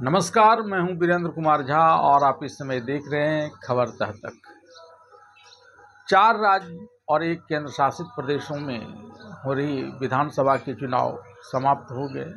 नमस्कार, मैं हूं वीरेंद्र कुमार झा और आप इस समय देख रहे हैं खबर तह तक। 4 राज्य और 1 केंद्र शासित प्रदेशों में हो रही विधानसभा के चुनाव समाप्त हो गए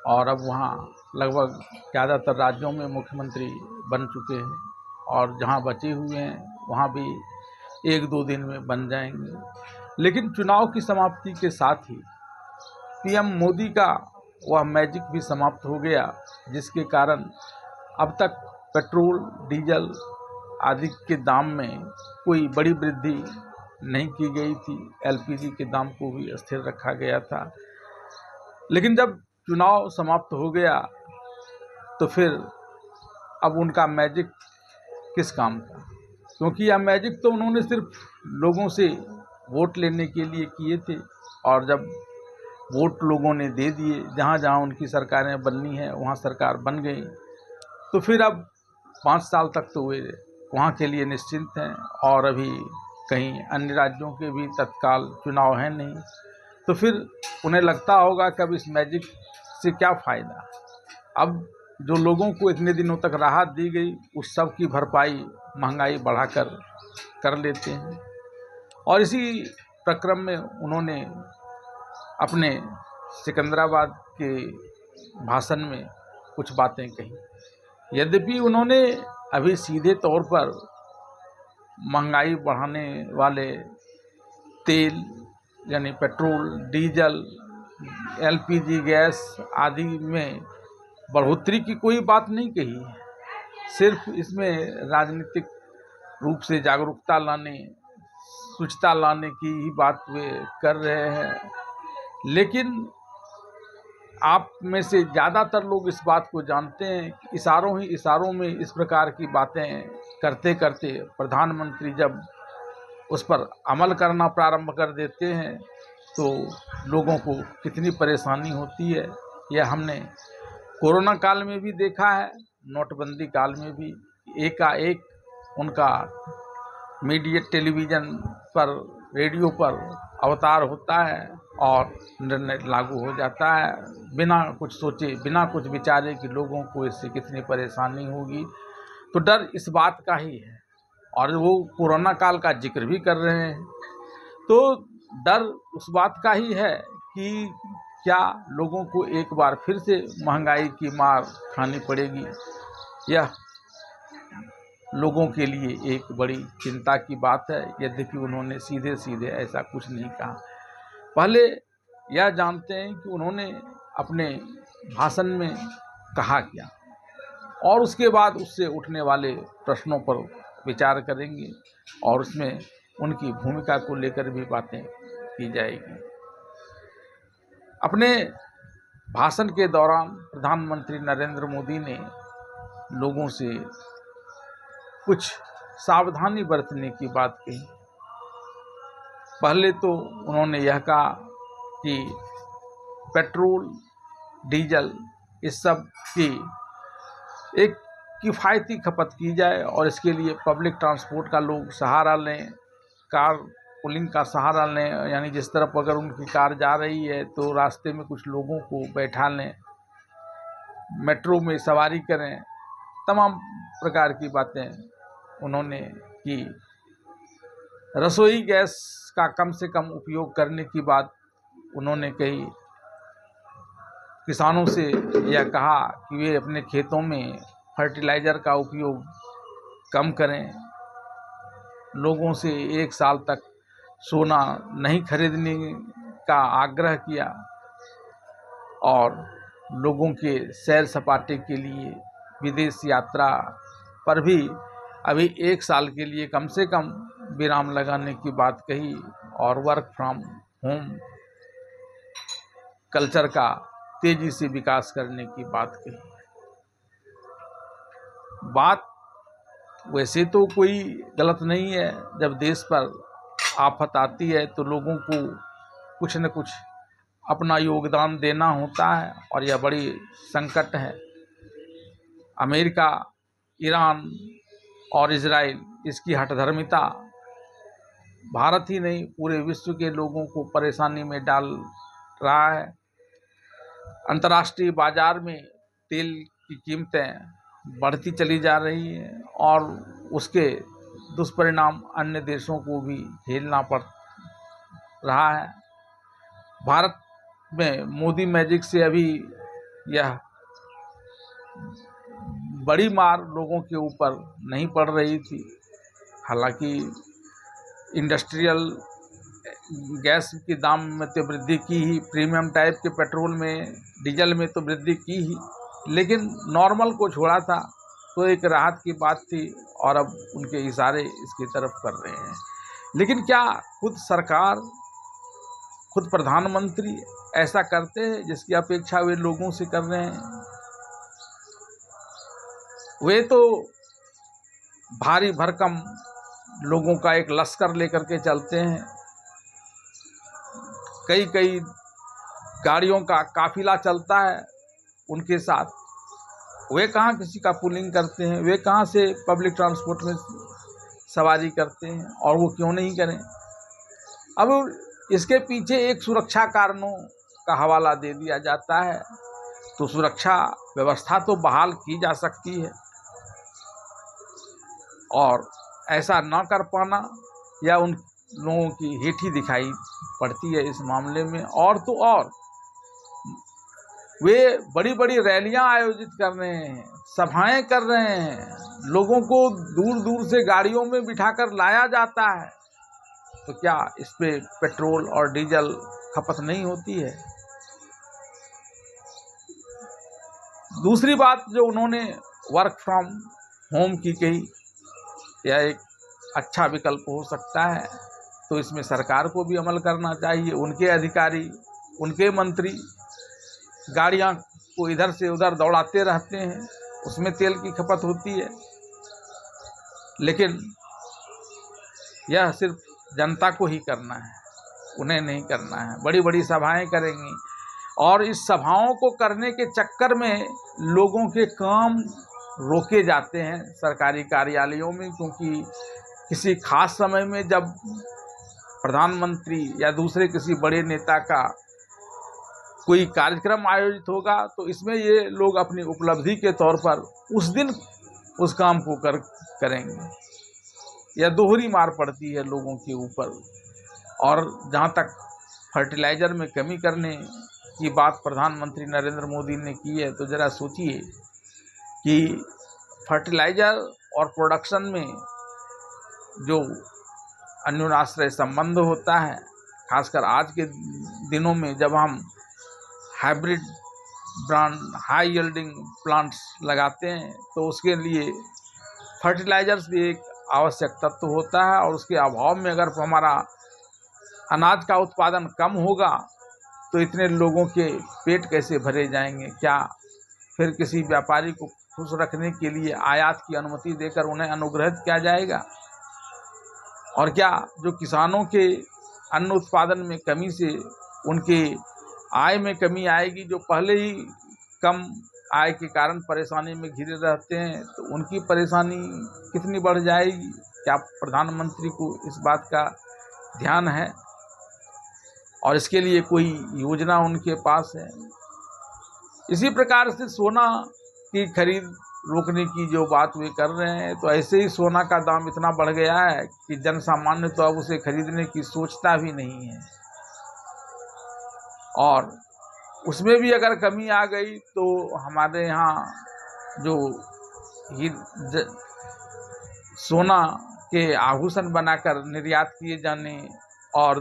और अब वहां लगभग ज़्यादातर राज्यों में मुख्यमंत्री बन चुके हैं और जहां बचे हुए हैं वहां भी 1-2 दिन में बन जाएंगे। लेकिन चुनाव की समाप्ति के साथ ही पीएम मोदी का वह मैजिक भी समाप्त हो गया, जिसके कारण अब तक पेट्रोल, डीजल आदि के दाम में कोई बड़ी वृद्धि नहीं की गई थी। एलपीजी के दाम को भी स्थिर रखा गया था। लेकिन जब चुनाव समाप्त हो गया तो फिर अब उनका मैजिक किस काम का? क्योंकि यह मैजिक तो उन्होंने सिर्फ लोगों से वोट लेने के लिए किए थे और जब वोट लोगों ने दे दिए, जहाँ जहाँ उनकी सरकारें बननी है वहाँ सरकार बन गई, तो फिर अब 5 साल तक तो वे वहाँ के लिए निश्चिंत हैं और अभी कहीं अन्य राज्यों के भी तत्काल चुनाव है नहीं। तो फिर उन्हें लगता होगा कि अब इस मैजिक से क्या फ़ायदा। अब जो लोगों को इतने दिनों तक राहत दी गई उस सब की भरपाई महंगाई बढ़ाकर कर लेते हैं। और इसी प्रक्रम में उन्होंने अपने सिकंदराबाद के भाषण में कुछ बातें कही। यद्यपि उन्होंने अभी सीधे तौर पर महंगाई बढ़ाने वाले तेल यानी पेट्रोल, डीजल, एलपीजी गैस आदि में बढ़ोतरी की कोई बात नहीं कही है। सिर्फ इसमें राजनीतिक रूप से जागरूकता लाने, शुचिता लाने की ही बात वे कर रहे हैं। लेकिन आप में से ज़्यादातर लोग इस बात को जानते हैं कि इशारों ही इशारों में इस प्रकार की बातें करते करते प्रधानमंत्री जब उस पर अमल करना प्रारंभ कर देते हैं तो लोगों को कितनी परेशानी होती है। यह हमने कोरोना काल में भी देखा है, नोटबंदी काल में भी एकाएक उनका मीडिया, टेलीविज़न पर, रेडियो पर अवतार होता है और निर्णय लागू हो जाता है बिना कुछ सोचे, बिना कुछ विचारे कि लोगों को इससे कितनी परेशानी होगी। तो डर इस बात का ही है और वो कोरोना काल का जिक्र भी कर रहे हैं तो डर उस बात का ही है कि क्या लोगों को एक बार फिर से महंगाई की मार खानी पड़ेगी। यह लोगों के लिए एक बड़ी चिंता की बात है। यद्यपि उन्होंने सीधे सीधे ऐसा कुछ नहीं कहा। पहले यह जानते हैं कि उन्होंने अपने भाषण में कहा क्या और उसके बाद उससे उठने वाले प्रश्नों पर विचार करेंगे और उसमें उनकी भूमिका को लेकर भी बातें की जाएगी। अपने भाषण के दौरान प्रधानमंत्री नरेंद्र मोदी ने लोगों से कुछ सावधानी बरतने की बात कही। पहले तो उन्होंने यह कहा कि पेट्रोल, डीजल इस सब की एक किफ़ायती खपत की जाए और इसके लिए पब्लिक ट्रांसपोर्ट का लोग सहारा लें, कार पुलिंग का सहारा लें। यानी जिस तरफ अगर उनकी कार जा रही है तो रास्ते में कुछ लोगों को बैठा लें, मेट्रो में सवारी करें। तमाम प्रकार की बातें उन्होंने की। रसोई गैस का कम से कम उपयोग करने की बात उन्होंने कही। किसानों से यह कहा कि वे अपने खेतों में फर्टिलाइज़र का उपयोग कम करें। लोगों से 1 साल तक सोना नहीं खरीदने का आग्रह किया और लोगों के सैर सपाटे के लिए विदेश यात्रा पर भी अभी 1 साल के लिए कम से कम विराम लगाने की बात कही और वर्क फ्रॉम होम कल्चर का तेजी से विकास करने की बात कही। बात वैसे तो कोई गलत नहीं है। जब देश पर आफत आती है तो लोगों को कुछ न कुछ अपना योगदान देना होता है और यह बड़ी संकट है। अमेरिका, ईरान और इजराइल इसकी हठधर्मिता भारत ही नहीं पूरे विश्व के लोगों को परेशानी में डाल रहा है। अंतर्राष्ट्रीय बाजार में तेल की कीमतें बढ़ती चली जा रही हैं और उसके दुष्परिणाम अन्य देशों को भी झेलना पड़ रहा है। भारत में मोदी मैजिक से अभी यह बड़ी मार लोगों के ऊपर नहीं पड़ रही थी। हालांकि इंडस्ट्रियल गैस के दाम में तो वृद्धि की ही, प्रीमियम टाइप के पेट्रोल में, डीजल में तो वृद्धि की ही, लेकिन नॉर्मल को छोड़ा था तो एक राहत की बात थी और अब उनके इशारे इसकी तरफ कर रहे हैं। लेकिन क्या खुद सरकार, खुद प्रधानमंत्री ऐसा करते हैं जिसकी अपेक्षा वे लोगों से कर रहे हैं? वे तो भारी भरकम लोगों का एक लश्कर लेकर के चलते हैं। कई कई गाड़ियों का काफिला चलता है उनके साथ। वे कहाँ किसी का पुलिंग करते हैं? वे कहाँ से पब्लिक ट्रांसपोर्ट में सवारी करते हैं? और वो क्यों नहीं करें? अब इसके पीछे एक सुरक्षा कारणों का हवाला दे दिया जाता है, तो सुरक्षा व्यवस्था तो बहाल की जा सकती है और ऐसा न कर पाना या उन लोगों की हेठी दिखाई पड़ती है इस मामले में। और तो और वे बड़ी बड़ी रैलियां आयोजित कर रहे हैं, सभाएं कर रहे हैं, लोगों को दूर दूर से गाड़ियों में बिठाकर लाया जाता है, तो क्या इस पे पेट्रोल और डीजल खपत नहीं होती है? दूसरी बात जो उन्होंने वर्क फ्रॉम होम की कही, यह एक अच्छा विकल्प हो सकता है, तो इसमें सरकार को भी अमल करना चाहिए। उनके अधिकारी, उनके मंत्री गाड़ियां को इधर से उधर दौड़ाते रहते हैं, उसमें तेल की खपत होती है, लेकिन यह सिर्फ जनता को ही करना है, उन्हें नहीं करना है। बड़ी बड़ी सभाएं करेंगी और इस सभाओं को करने के चक्कर में लोगों के काम रोके जाते हैं सरकारी कार्यालयों में, क्योंकि किसी खास समय में जब प्रधानमंत्री या दूसरे किसी बड़े नेता का कोई कार्यक्रम आयोजित होगा तो इसमें ये लोग अपनी उपलब्धि के तौर पर उस दिन उस काम को करेंगे। यह दोहरी मार पड़ती है लोगों के ऊपर। और जहाँ तक फर्टिलाइज़र में कमी करने की बात प्रधानमंत्री नरेंद्र मोदी ने की है, तो ज़रा सोचिए कि फर्टिलाइज़र और प्रोडक्शन में जो अन्योन्याश्रय संबंध होता है, खासकर आज के दिनों में जब हम hybrid brand high yielding plants लगाते हैं, तो उसके लिए फर्टिलाइजर्स भी एक आवश्यक तत्व होता है और उसके अभाव में अगर हमारा अनाज का उत्पादन कम होगा तो इतने लोगों के पेट कैसे भरे जाएंगे? क्या फिर किसी व्यापारी को खुश रखने के लिए आयात की अनुमति देकर उन्हें अनुग्रहित किया जाएगा? और क्या जो किसानों के अन्न उत्पादन में कमी से उनके आय में कमी आएगी, जो पहले ही कम आय के कारण परेशानी में घिरे रहते हैं, तो उनकी परेशानी कितनी बढ़ जाएगी? क्या प्रधानमंत्री को इस बात का ध्यान है और इसके लिए कोई योजना उनके पास है? इसी प्रकार से सोना की खरीद रोकने की जो बात वे कर रहे हैं, तो ऐसे ही सोना का दाम इतना बढ़ गया है कि जन सामान्य तो अब उसे खरीदने की सोचता भी नहीं है। और उसमें भी अगर कमी आ गई तो हमारे यहाँ जो सोना के आभूषण बनाकर निर्यात किए जाने और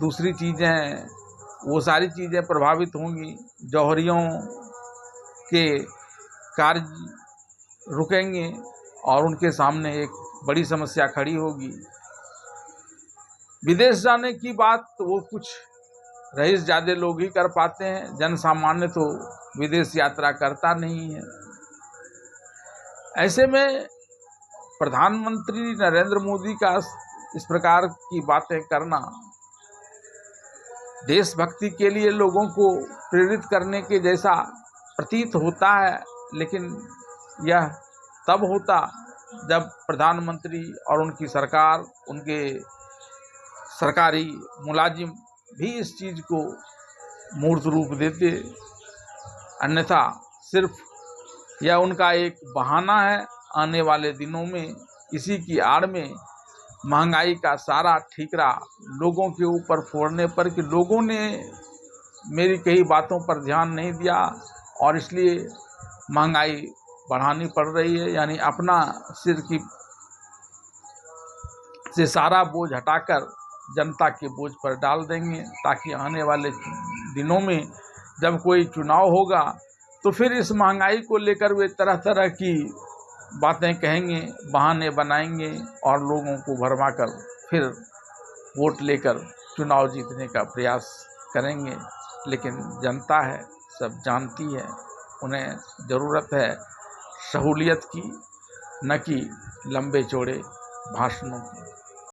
दूसरी चीज़ें, वो सारी चीज़ें प्रभावित होंगी। जौहरियों के कार्य रुकेंगे और उनके सामने एक बड़ी समस्या खड़ी होगी। विदेश जाने की बात तो वो कुछ रईस ज़्यादा लोग ही कर पाते हैं, जन सामान्य तो विदेश यात्रा करता नहीं है। ऐसे में प्रधानमंत्री नरेंद्र मोदी का इस प्रकार की बातें करना देशभक्ति के लिए लोगों को प्रेरित करने के जैसा प्रतीत होता है, लेकिन यह तब होता जब प्रधानमंत्री और उनकी सरकार, उनके सरकारी मुलाजिम भी इस चीज़ को मूर्त रूप देते। अन्यथा सिर्फ यह उनका एक बहाना है। आने वाले दिनों में इसी की आड़ में महंगाई का सारा ठीकरा लोगों के ऊपर फोड़ने पर कि लोगों ने मेरी कई बातों पर ध्यान नहीं दिया और इसलिए महंगाई बढ़ानी पड़ रही है, यानी अपना सिर की से सारा बोझ हटाकर जनता के बोझ पर डाल देंगे, ताकि आने वाले दिनों में जब कोई चुनाव होगा तो फिर इस महंगाई को लेकर वे तरह तरह की बातें कहेंगे, बहाने बनाएंगे और लोगों को भरमाकर फिर वोट लेकर चुनाव जीतने का प्रयास करेंगे। लेकिन जनता है, सब जानती है, उन्हें ज़रूरत है सहूलियत की, न कि लंबे चौड़े भाषणों की।